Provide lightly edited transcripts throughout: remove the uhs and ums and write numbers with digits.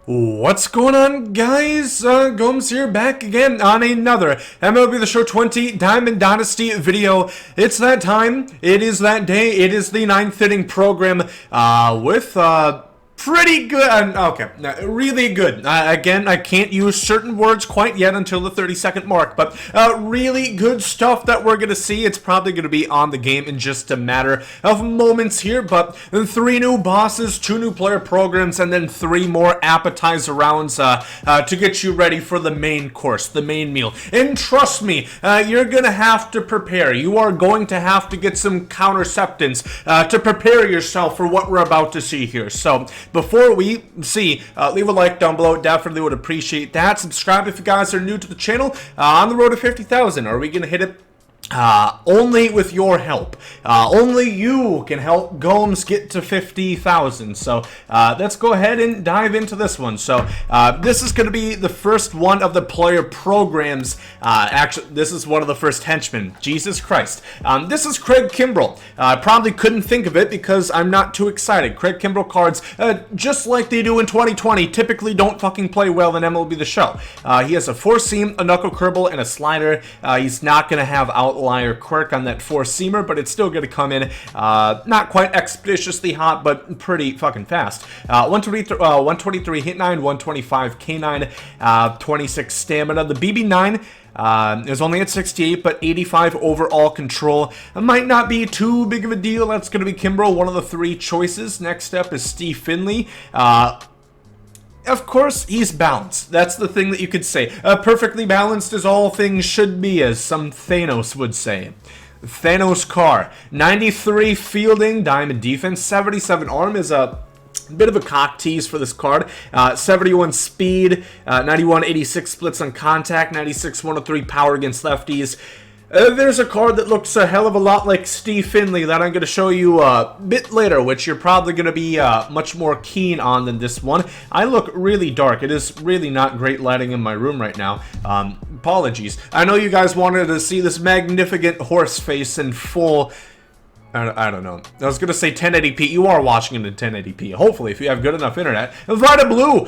What's going on, guys? Gomes here, back again on another MLB The Show 20 Diamond Dynasty video. It's that time, it is that day, it is the 9th inning program, with, pretty good, really good. Again, I can't use certain words quite yet until the 30-second mark, but really good stuff that we're going to see. It's probably going to be on the game in just a matter of moments here, but 3 new bosses, 2 new player programs, and then 3 more appetizer rounds to get you ready for the main course, the main meal. And trust me, you're going to have to prepare. You are going to have to get some counterceptance to prepare yourself for what we're about to see here. So, before we see, leave a like down below. Definitely would appreciate that. Subscribe if you guys are new to the channel. On the road to 50,000. Are we going to hit it? Only with your help. Only you can help Gomes get to 50,000. So, let's go ahead and dive into this one. So, this is going to be the first one of the player programs. Actually, this is one of the first henchmen. Jesus Christ. This is Craig Kimbrel. I probably couldn't think of it because I'm not too excited. Craig Kimbrel cards, just like they do in 2020, typically don't fucking play well in MLB The Show. He has a 4-seam, a knuckle curveball, and a slider. He's not going to have outlier quirk on that 4-seamer, but it's still going to come in not quite expeditiously hot, but pretty fucking fast. 123 hit 9, 125 K9, 26 stamina. The BB9 is only at 68, but 85 overall control. It might not be too big of a deal. That's going to be Kimbrel, one of the 3 choices. Next up is Steve Findlay. Of course, he's balanced. That's the thing that you could say. Perfectly balanced as all things should be, as some Thanos would say. Thanos Carr. 93 fielding, diamond defense. 77 arm is a bit of a cock tease for this card. 71 speed, 91 86 splits on contact, 96 103 power against lefties. There's a card that looks a hell of a lot like Steve Findlay that I'm going to show you a bit later, which you're probably going to be much more keen on than this one. I look really dark. It is really not great lighting in my room right now. Apologies. I know you guys wanted to see this magnificent horse face in full... I don't know. I was going to say 1080p. You are watching it in 1080p. Hopefully, if you have good enough internet. Vita Blue,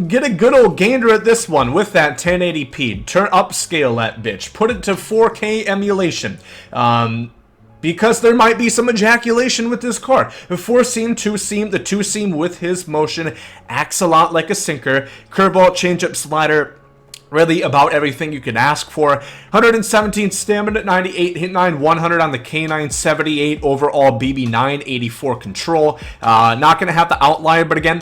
get a good old gander at this one with that 1080p. Turn upscale that bitch. Put it to 4K emulation. Because there might be some ejaculation with this card. A 4-seam, 2-seam. The 2-seam with his motion acts a lot like a sinker. Curveball, changeup, slider. Really about everything you can ask for. 117 stamina, 98 hit 9, 100 on the K9, 78 overall BB9, 84 control. Not going to have the outlier, but again,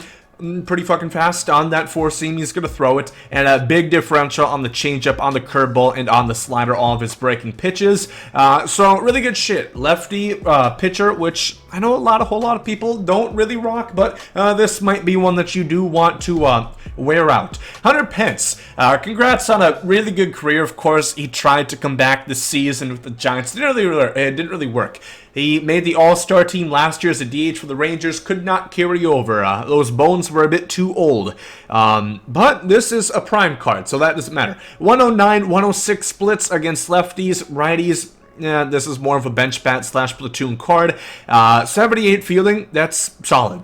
pretty fucking fast on that 4-seam. He's going to throw it, and a big differential on the changeup, on the curveball, and on the slider, all of his breaking pitches. So really good shit. Lefty pitcher, which I know a whole lot of people don't really rock, but this might be one that you do want to wear out. Hunter Pence, congrats on a really good career. Of course, he tried to come back this season with the Giants. It didn't really work. He made the All-Star team last year as a DH for the Rangers. Could not carry over. Those bones were a bit too old. But this is a prime card, so that doesn't matter. 109, 106 splits against lefties, righties. Yeah, this is more of a bench bat / platoon card. 78 fielding, that's solid.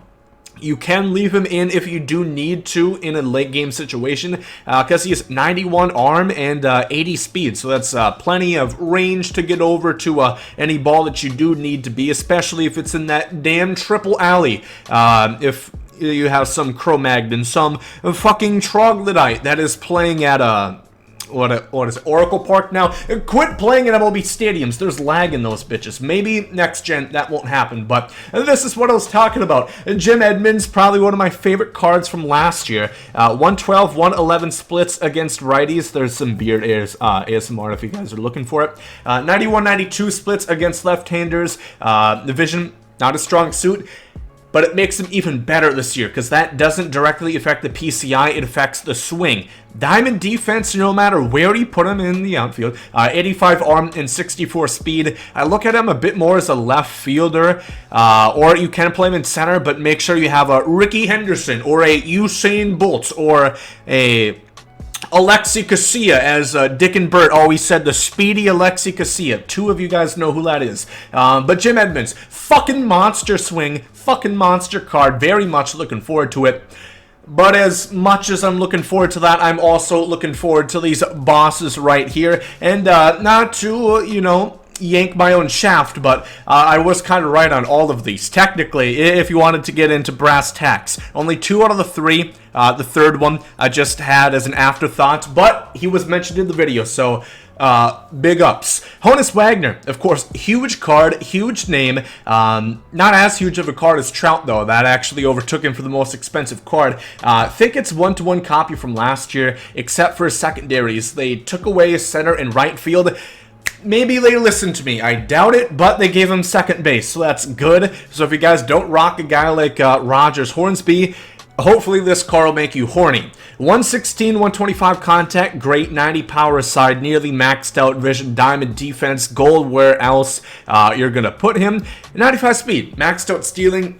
You can leave him in if you do need to in a late game situation, because he has 91 arm and 80 speed, so that's plenty of range to get over to any ball that you do need to be, especially if it's in that damn triple alley. If you have some Cro-Magnon, some fucking troglodyte that is playing at what is it, Oracle Park now? Quit playing in MLB stadiums. There's lag in those bitches. Maybe next gen that won't happen, but this is what I was talking about. Jim Edmonds, probably one of my favorite cards from last year. 112, 111 splits against righties. There's some weird ASMR if you guys are looking for it. 91, 92 splits against left-handers. The vision, not a strong suit. But it makes him even better this year because that doesn't directly affect the PCI, it affects the swing. Diamond defense, no matter where you put him in the outfield. 85 arm and 64 speed. I look at him a bit more as a left fielder, or you can play him in center, but make sure you have a Ricky Henderson or a Usain Bolt or a Alexi Casilla, as Dick and Bert always said, the speedy Alexi Casilla. 2 of you guys know who that is. But Jim Edmonds, fucking monster swing, fucking monster card. Very much looking forward to it. But as much as I'm looking forward to that, I'm also looking forward to these bosses right here. And not to, you know, yank my own shaft, but I was kind of right on all of these. Technically, if you wanted to get into brass tacks, only 2 out of the 3. The third one I just had as an afterthought, but he was mentioned in the video, so big ups. Honus Wagner, of course, huge card, huge name. Not as huge of a card as Trout, though. That actually overtook him for the most expensive card. I think it's 1-to-1 copy from last year, except for secondaries. They took away center and right field. Maybe they listened to me. I doubt it, but they gave him second base, so that's good. So if you guys don't rock a guy like Rogers Hornsby, hopefully this card will make you horny. 116, 125 contact, great 90 power aside, nearly maxed out vision, diamond defense, gold where else you're going to put him. 95 speed, maxed out stealing,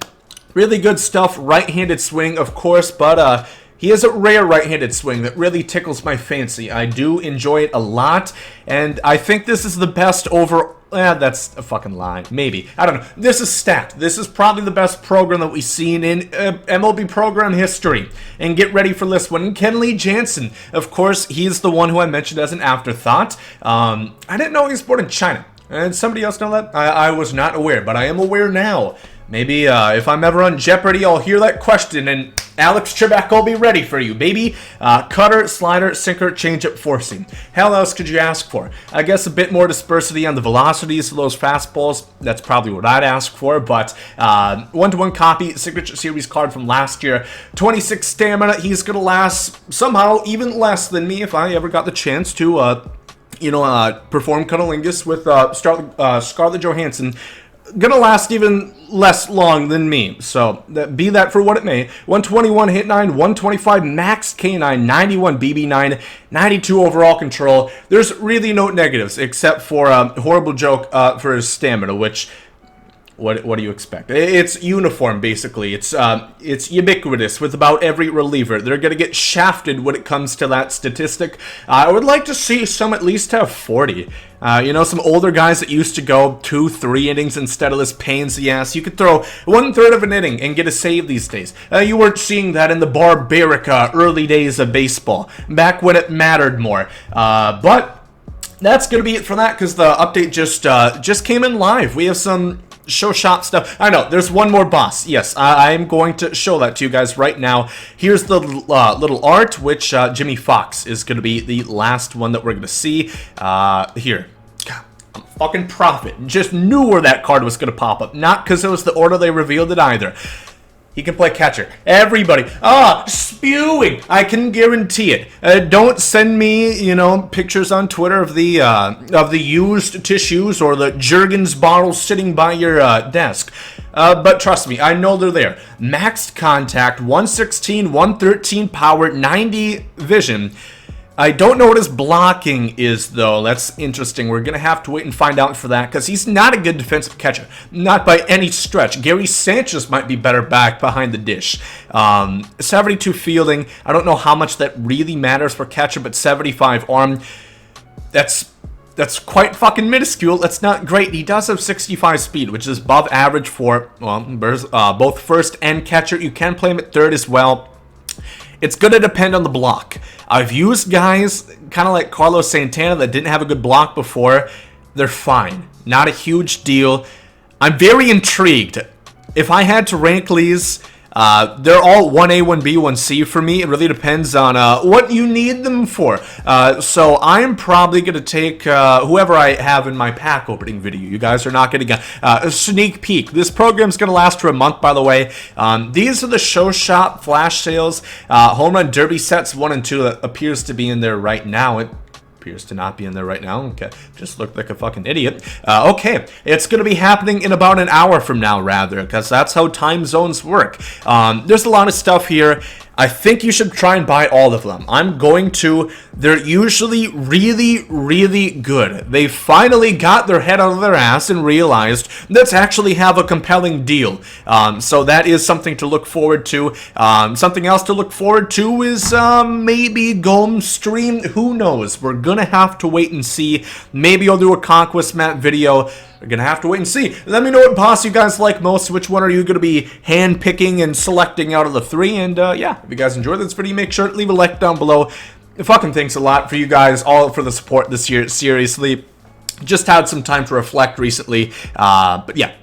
really good stuff. Right-handed swing, of course, but he has a rare right-handed swing that really tickles my fancy. I do enjoy it a lot, and I think this is the best over... that's a fucking lie. Maybe. I don't know. This is stacked. This is probably the best program that we've seen in MLB program history. And get ready for this one. Lee Jansen, of course, he's the one who I mentioned as an afterthought. I didn't know he was born in China. And somebody else know that? I was not aware, but I am aware now. Maybe if I'm ever on Jeopardy, I'll hear that question, and Alex Trebek will be ready for you, baby. Cutter, slider, sinker, changeup, four-seam. Hell else could you ask for? I guess a bit more dispersity on the velocities of those fastballs. That's probably what I'd ask for, but 1-to-1 copy, signature series card from last year. 26 stamina. He's going to last somehow even less than me if I ever got the chance to, perform Cunnilingus with Scarlett Johansson. Gonna last even less long than me, so be that for what it may. 121 hit 9, 125 max K9, 91 BB9, 92 overall control. There's really no negatives except for a horrible joke for his stamina, which what do you expect? It's uniform, basically. It's ubiquitous with about every reliever. They're gonna get shafted when it comes to that statistic. I would like to see some at least have 40. Some older guys that used to go 2-3 innings instead of this pains in the ass. You could throw 1/3 of an inning and get a save these days. You weren't seeing that in the barbaric early days of baseball, back when it mattered more. But that's gonna be it for that, because the update just came in live. We have some show shop stuff. I know, there's one more boss. Yes, I'm going to show that to you guys right now. Here's the little art, which Jimmy Fox is going to be the last one that we're going to see. Here. God, I'm a fucking prophet. Just knew where that card was going to pop up. Not because it was the order they revealed it either. He can play catcher. Everybody. Spewing. I can guarantee it. Don't send me, pictures on Twitter of the used tissues or the Jergens bottles sitting by your desk. But trust me, I know they're there. Maxed contact, 116, 113 power, 90 vision. I don't know what his blocking is, though. That's interesting. We're going to have to wait and find out for that, because he's not a good defensive catcher. Not by any stretch. Gary Sanchez might be better back behind the dish. 72 fielding. I don't know how much that really matters for catcher, but 75 arm. That's quite fucking minuscule. That's not great. He does have 65 speed, which is above average for both first and catcher. You can play him at third as well. It's going to depend on the block. I've used guys kind of like Carlos Santana that didn't have a good block before. They're fine. Not a huge deal. I'm very intrigued. If I had to rank these, they're all 1A, 1B, 1C for me. It really depends on what you need them for. So I'm probably going to take whoever I have in my pack opening video. You guys are not getting a sneak peek. This program's going to last for a month, by the way. These are the show shop flash sales. Home run derby sets 1 and 2 that appears to be in there right now. It appears to not be in there right now. Okay, just looked like a fucking idiot. Okay, it's going to be happening in about an hour from now, rather, because that's how time zones work. There's a lot of stuff here. I think you should try and buy all of them. I'm going to. They're usually really, really good. They finally got their head out of their ass and realized let's actually have a compelling deal. So that is something to look forward to. Something else to look forward to is maybe Gomes stream. Who knows? We're going to have to wait and see. Maybe I'll do a Conquest map video. We're going to have to wait and see. Let me know what boss you guys like most. Which one are you going to be hand-picking and selecting out of the 3? And yeah, if you guys enjoyed this video, make sure to leave a like down below. Fucking thanks a lot for you guys all for the support this year. Seriously, just had some time to reflect recently, but yeah,